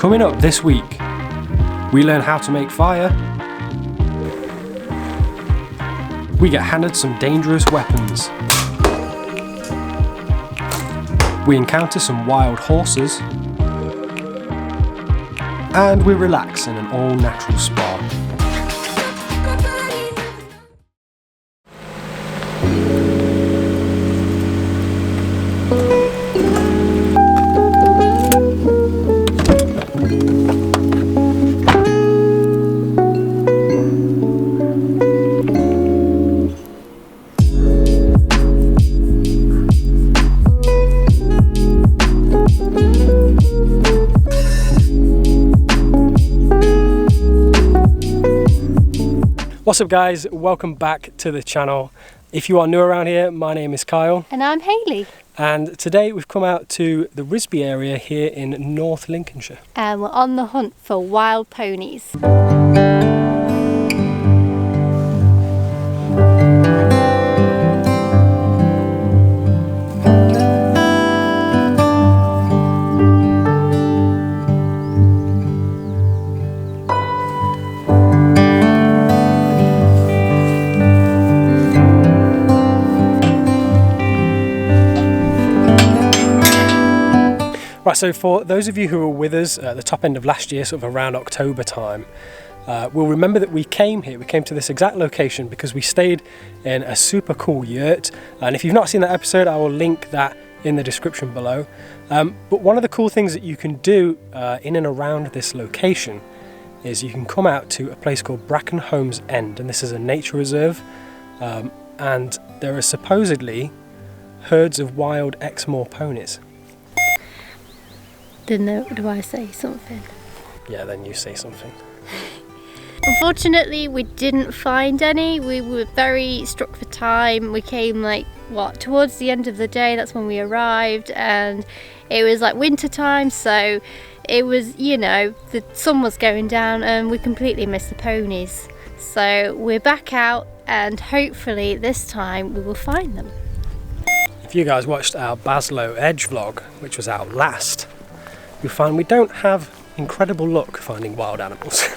Coming up this week, we learn how to make fire, we get handed some dangerous weapons, we encounter some wild horses, and we relax in an all-natural spa. What's up guys, welcome back to the channel. If you are new around here, my name is Kyle. And I'm Hayley. And today we've come out to the Risby area here in North Lincolnshire. And we're on the hunt for wild ponies. Right, so for those of you who were with us at the top end of last year, sort of around October time, will remember that we came to this exact location because we stayed in a super cool yurt. And if you've not seen that episode, I will link that in the description below. But one of the cool things that you can do in and around this location is you can come out to a place called Brackenholmes End, and this is a nature reserve. And there are supposedly herds of wild Exmoor ponies. Do I say something? Yeah, then you say something. Unfortunately, we didn't find any. We were very struck for time. We came towards the end of the day. That's when we arrived, and it was like winter time, so it was, the sun was going down and we completely missed the ponies. So we're back out, and hopefully this time we will find them. If you guys watched our Baslow Edge vlog, which was out last, you'll find we don't have incredible luck finding wild animals.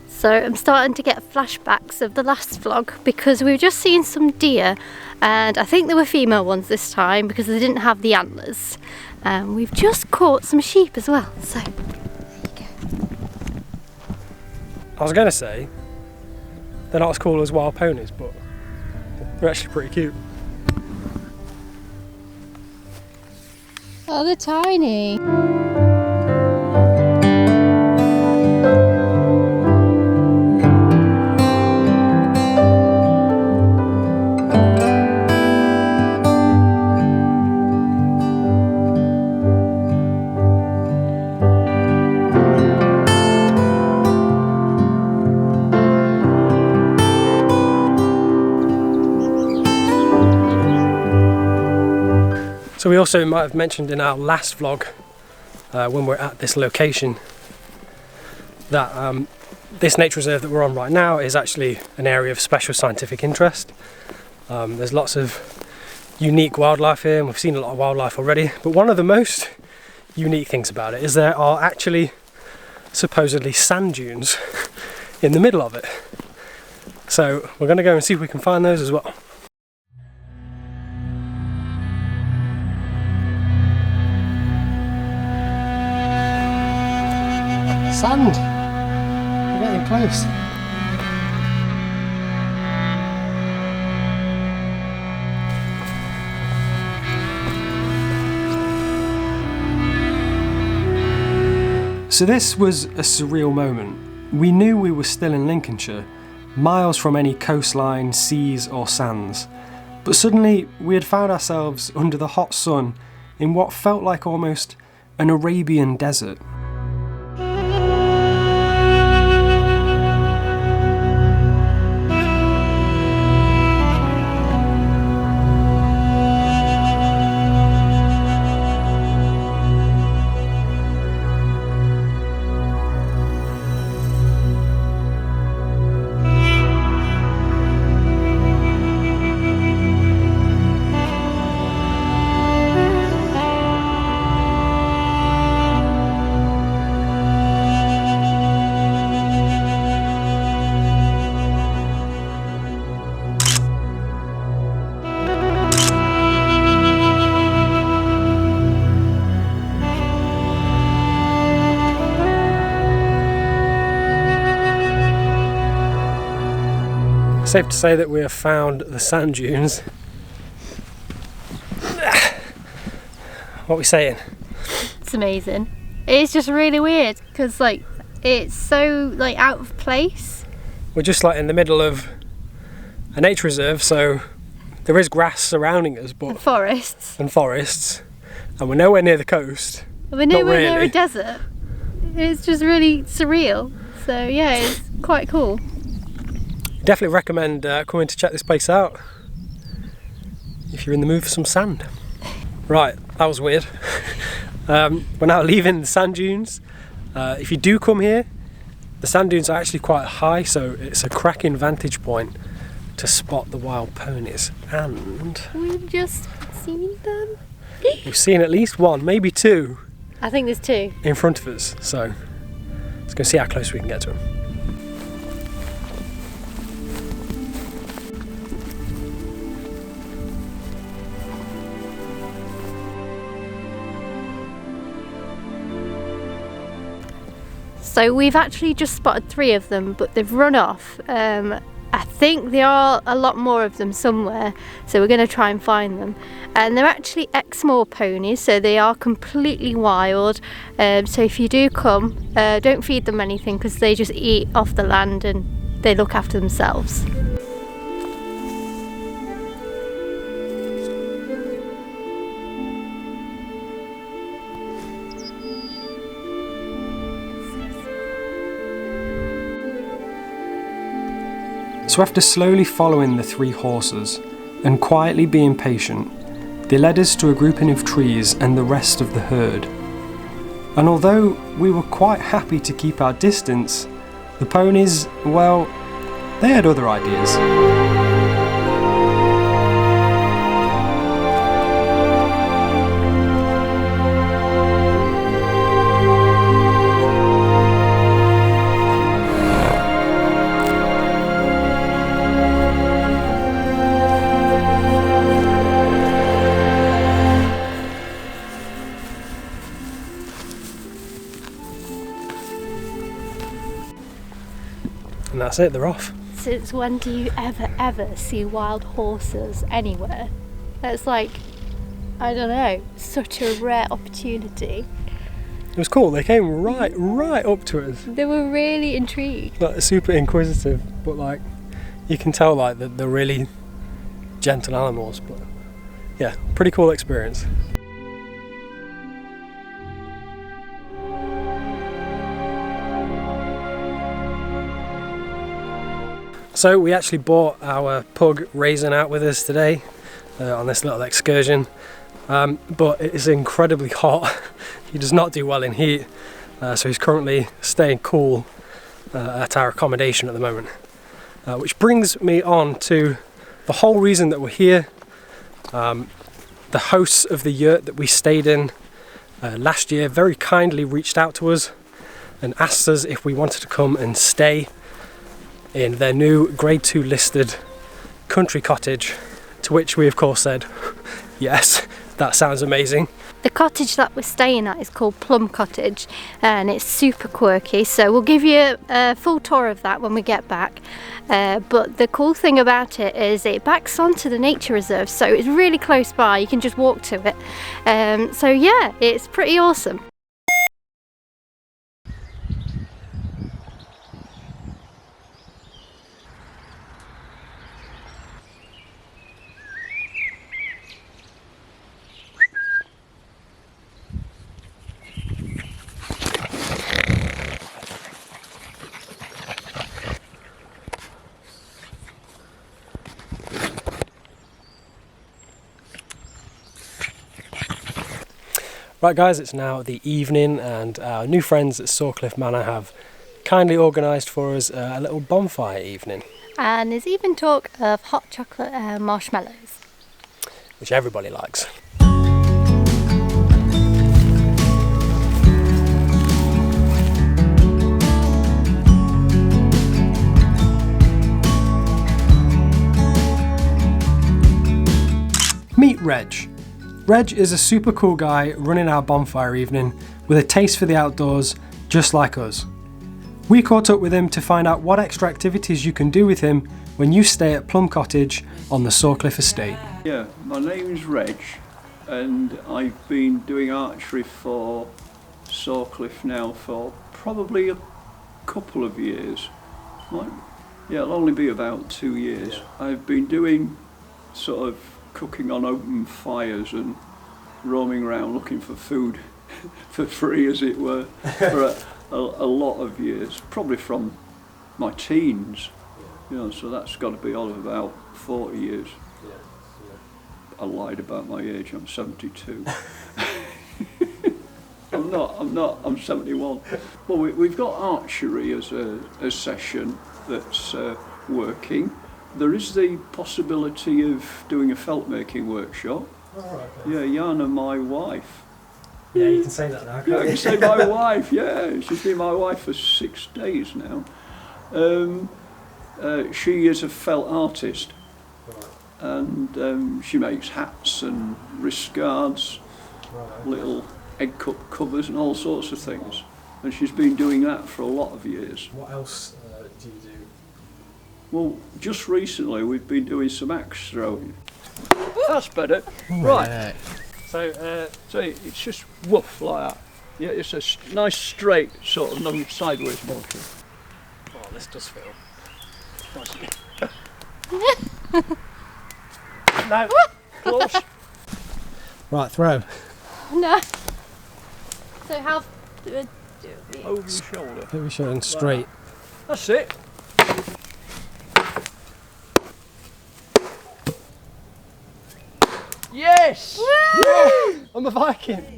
So I'm starting to get flashbacks of the last vlog because we've just seen some deer, and I think they were female ones this time because they didn't have the antlers. We've just caught some sheep as well, so there you go. I was going to say, they're not as cool as wild ponies, but they're actually pretty cute. Oh, they're tiny. So we also might have mentioned in our last vlog, when we're at this location, that this nature reserve that we're on right now is actually an area of special scientific interest. There's lots of unique wildlife here, and we've seen a lot of wildlife already, but one of the most unique things about it is there are actually supposedly sand dunes in the middle of it. So we're going to go and see if we can find those as well. Sand! We're getting close. So this was a surreal moment. We knew we were still in Lincolnshire, miles from any coastline, seas or sands. But suddenly we had found ourselves under the hot sun in what felt like almost an Arabian desert. Safe to say that we have found the sand dunes. What are we saying? It's amazing. It's just really weird because like it's so like out of place. We're just like in the middle of a nature reserve, so there is grass surrounding us, but Forests. and forests, and we're nowhere near the coast. We're nowhere near really. a desert. It's just really surreal. So yeah, it's quite cool. Definitely recommend coming to check this place out if you're in the mood for some sand. Right, that was weird. We're now leaving the sand dunes. If you do come here, the sand dunes are actually quite high, so it's a cracking vantage point to spot the wild ponies. And We've just seen them. we've seen at least one, maybe two, I think there's two. in front of us. So let's go see how close we can get to them. So we've actually just spotted 3 of them, but they've run off. I think there are a lot more of them somewhere, so we're going to try and find them. And they're actually Exmoor ponies, so they are completely wild. So if you do come, don't feed them anything because they just eat off the land and they look after themselves. So after slowly following the 3 horses and quietly being patient, they led us to a grouping of trees and the rest of the herd. And although we were quite happy to keep our distance, the ponies, well, they had other ideas. And that's it, they're off. Since when do you ever see wild horses anywhere? That's like, I don't know, such a rare opportunity. It was cool, they came right up to us. They were really intrigued. Like super inquisitive, but like you can tell like that they're really gentle animals. But yeah, pretty cool experience. So we actually brought our pug Raisin out with us today on this little excursion, but it is incredibly hot. He does not do well in heat, so he's currently staying cool at our accommodation at the moment. Which brings me on to the whole reason that we're here. The hosts of the yurt that we stayed in last year very kindly reached out to us and asked us if we wanted to come and stay in their new grade 2 listed country cottage, to which we of course said yes, that sounds amazing. The cottage that we're staying at is called Plum Cottage and it's super quirky, so we'll give you a full tour of that when we get back. But the cool thing about it is it backs onto the nature reserve, so it's really close by, you can just walk to it. So yeah, it's pretty awesome. Right guys, it's now the evening and our new friends at Sawcliffe Manor have kindly organised for us a little bonfire evening. And there's even talk of hot chocolate and marshmallows, which everybody likes. Meet Reg. Reg is a super cool guy running our bonfire evening with a taste for the outdoors just like us. We caught up with him to find out what extra activities you can do with him when you stay at Plum Cottage on the Sawcliffe Estate. Yeah, my name's Reg, and I've been doing archery for Sawcliffe now for probably a couple of years. It'll only be about 2 years. I've been doing sort of cooking on open fires and roaming around looking for food for free, as it were, for a lot of years, probably from my teens, so that's got to be all of about 40 years. I lied about my age, I'm 72. I'm 71. Well, we've got archery as a session that's working. There is the possibility of doing a felt making workshop. Oh, right, okay. Yeah, Jana, my wife. Yeah, you can say that now. Yeah, I can say my wife, yeah. She's been my wife for 6 days now. She is a felt artist. Right. And she makes hats and wrist guards, right, little egg cup covers and all sorts of things. And she's been doing that for a lot of years. What else do you do? Well, just recently we've been doing some axe throwing. That's better. Right. So it's just woof like that. Yeah, it's a nice straight sort of no sideways motion. Oh, this does feel nice. No. Close. Right, throw. No. So how do it? Over your shoulder. Over your shoulder and straight. That's it. Yes! Woo! I'm a Viking.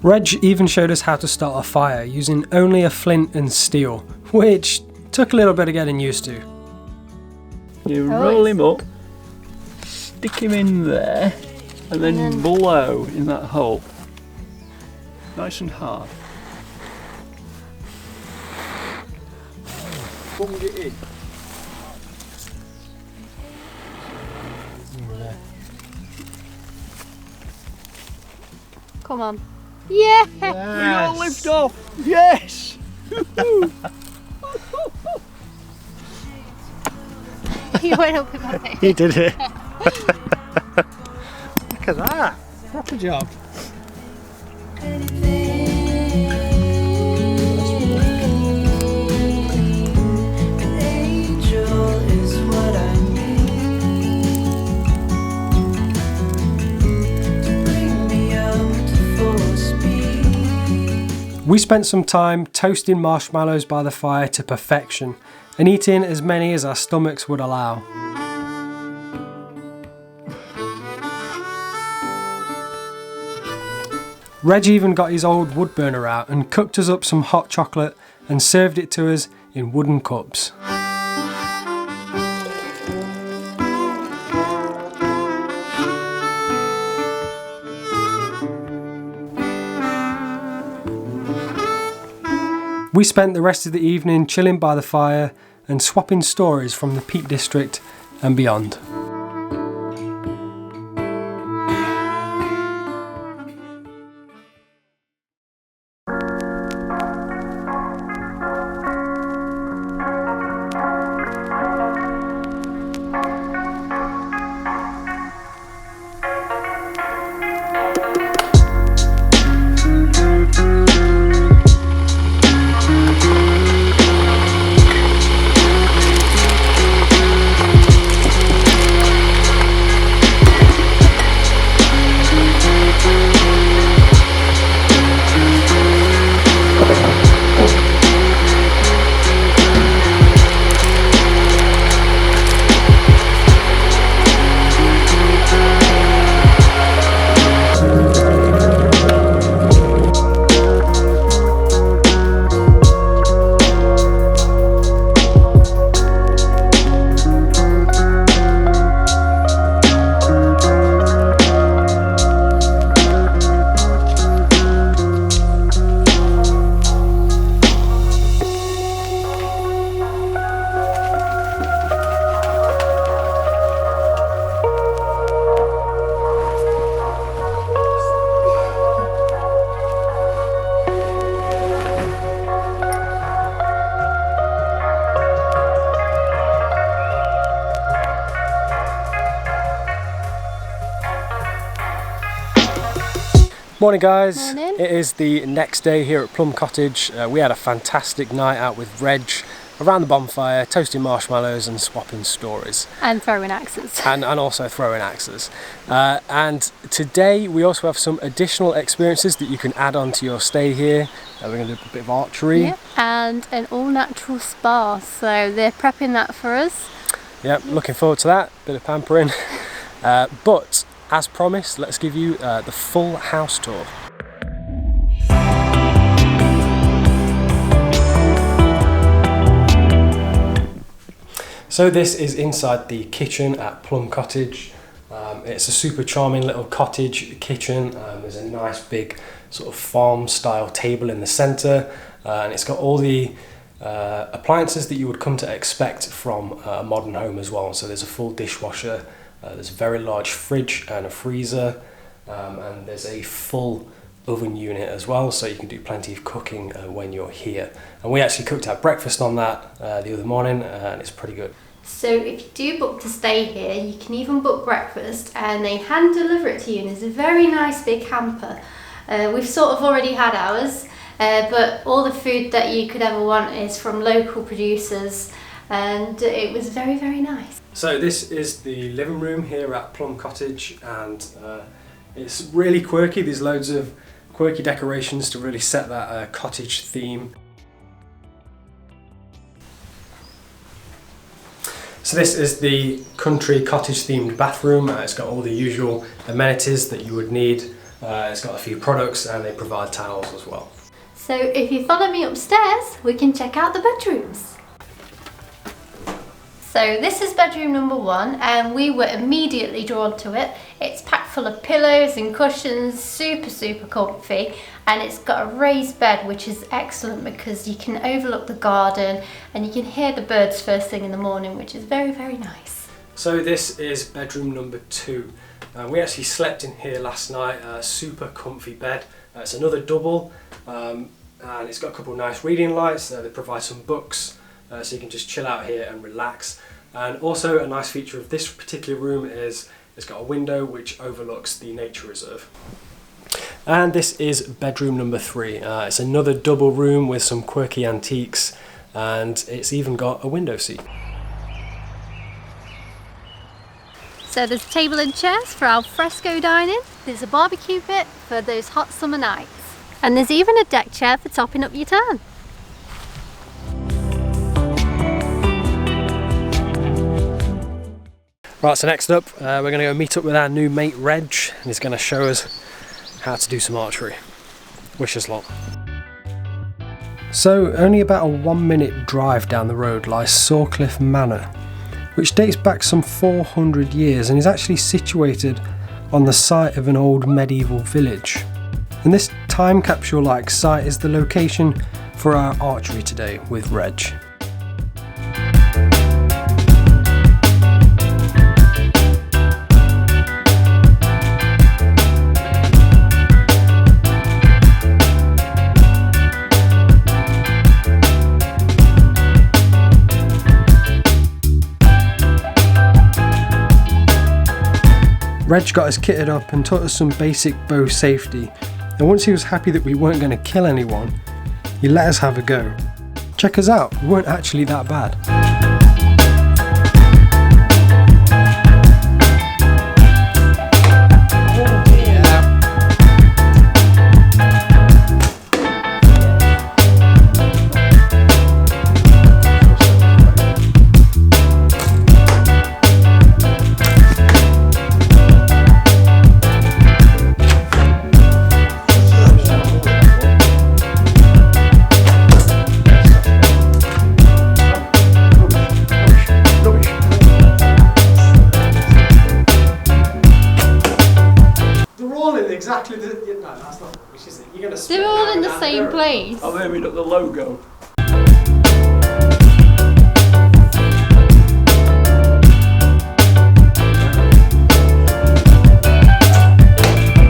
Reg even showed us how to start a fire using only a flint and steel, which took a little bit of getting used to. You roll him up, stick him in there, and then blow in that hole. Nice and hard. Bung it in. Come on. Yeah! We all lift off! Yes! You went up with my face. He did it. Look at that. Proper job. We spent some time toasting marshmallows by the fire to perfection and eating as many as our stomachs would allow. Reg even got his old wood burner out and cooked us up some hot chocolate and served it to us in wooden cups. We spent the rest of the evening chilling by the fire and swapping stories from the Peak District and beyond. Morning guys. Morning. It is the next day here at Plum Cottage. We had a fantastic night out with Reg around the bonfire, toasting marshmallows and swapping stories. And throwing axes. And also throwing axes. And today we also have some additional experiences that you can add on to your stay here. We're going to do a bit of archery. Yep. And an all-natural spa, so they're prepping that for us. Yep, looking forward to that, bit of pampering. But as promised, let's give you the full house tour. So this is inside the kitchen at Plum Cottage. It's a super charming little cottage kitchen. There's a nice big sort of farm style table in the centre, and it's got all the appliances that you would come to expect from a modern home as well. So there's a full dishwasher, there's a very large fridge and a freezer, and there's a full oven unit as well, so you can do plenty of cooking when you're here. And we actually cooked our breakfast on that the other morning, and it's pretty good. So if you do book to stay here, you can even book breakfast and they hand deliver it to you, and it's a very nice big hamper. We've sort of already had ours, but all the food that you could ever want is from local producers, and it was very, very nice. So this is the living room here at Plum Cottage, and it's really quirky. There's loads of quirky decorations to really set that cottage theme. So this is the country cottage themed bathroom. It's got all the usual amenities that you would need. It's got a few products and they provide towels as well. So if you follow me upstairs, we can check out the bedrooms. So this is bedroom number 1, and we were immediately drawn to it. It's packed full of pillows and cushions, super comfy, and it's got a raised bed, which is excellent because you can overlook the garden and you can hear the birds first thing in the morning, which is very, very nice. So this is bedroom number 2. We actually slept in here last night, a super comfy bed. It's another double, and it's got a couple of nice reading lights. They provide some books, so you can just chill out here and relax. And also a nice feature of this particular room is it's got a window which overlooks the nature reserve. And this is bedroom number 3. It's another double room with some quirky antiques, and it's even got a window seat. So there's a table and chairs for al fresco dining. There's a barbecue pit for those hot summer nights. And there's even a deck chair for topping up your tan. Right, so next up, we're going to go meet up with our new mate Reg, and he's going to show us how to do some archery. Wish us luck. So, only about a 1-minute drive down the road lies Sawcliffe Manor, which dates back some 400 years and is actually situated on the site of an old medieval village. And this time capsule-like site is the location for our archery today with Reg. Reg got us kitted up and taught us some basic bow safety, and once he was happy that we weren't going to kill anyone, he let us have a go. Check us out, we weren't actually that bad. Exactly the, no, that's not which is it. You're gonna They're all in the same place. I'm aiming at the logo.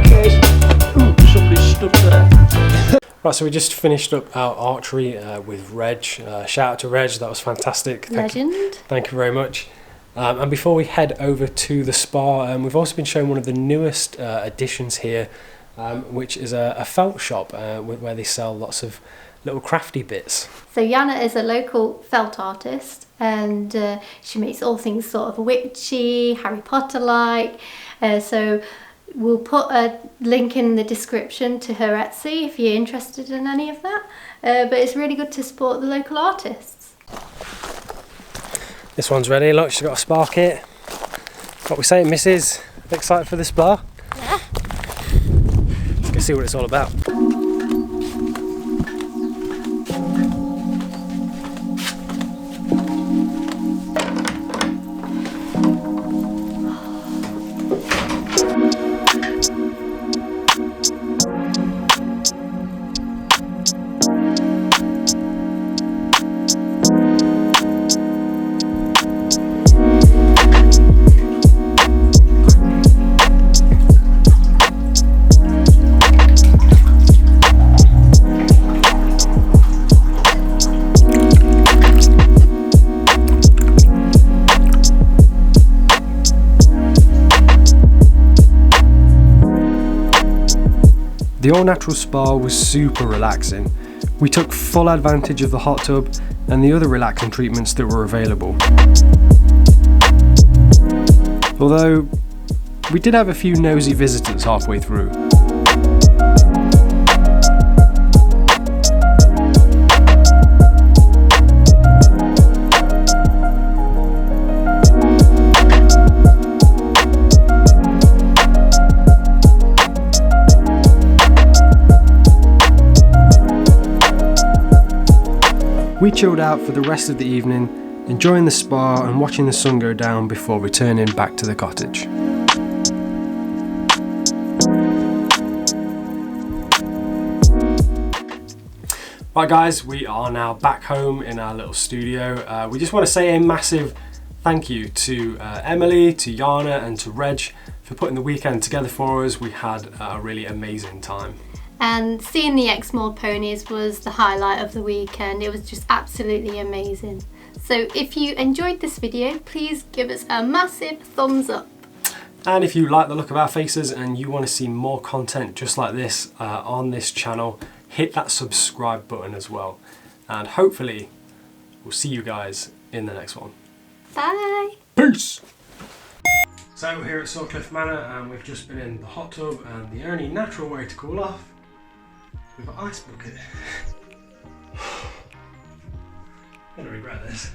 Okay. Ooh, somebody stood there. Right, so we just finished up our archery with Reg. Shout out to Reg, that was fantastic. Legend. Thank you very much. And before we head over to the spa, we've also been shown one of the newest additions here, which is a felt shop where they sell lots of little crafty bits. So Yana is a local felt artist, and she makes all things sort of witchy, Harry Potter-like. So we'll put a link in the description to her Etsy if you're interested in any of that. But it's really good to support the local artists. This one's ready. Look, she's got a spa kit. What we saying, Mrs.? Excited for the spa? Yeah. Let's go see what it's all about. The all-natural spa was super relaxing. We took full advantage of the hot tub and the other relaxing treatments that were available. Although, we did have a few nosy visitors halfway through. We chilled out for the rest of the evening, enjoying the spa and watching the sun go down before returning back to the cottage. Right guys, we are now back home in our little studio. We just want to say a massive thank you to Emily, to Yana and to Reg for putting the weekend together for us. We had a really amazing time. And seeing the Exmoor ponies was the highlight of the weekend. It was just absolutely amazing. So if you enjoyed this video, please give us a massive thumbs up. And if you like the look of our faces and you want to see more content just like this on this channel, hit that subscribe button as well. And hopefully we'll see you guys in the next one. Bye. Peace! So we're here at Sawcliffe Manor and we've just been in the hot tub, and the only natural way to cool off, we've got ice bucket. I'm gonna regret this.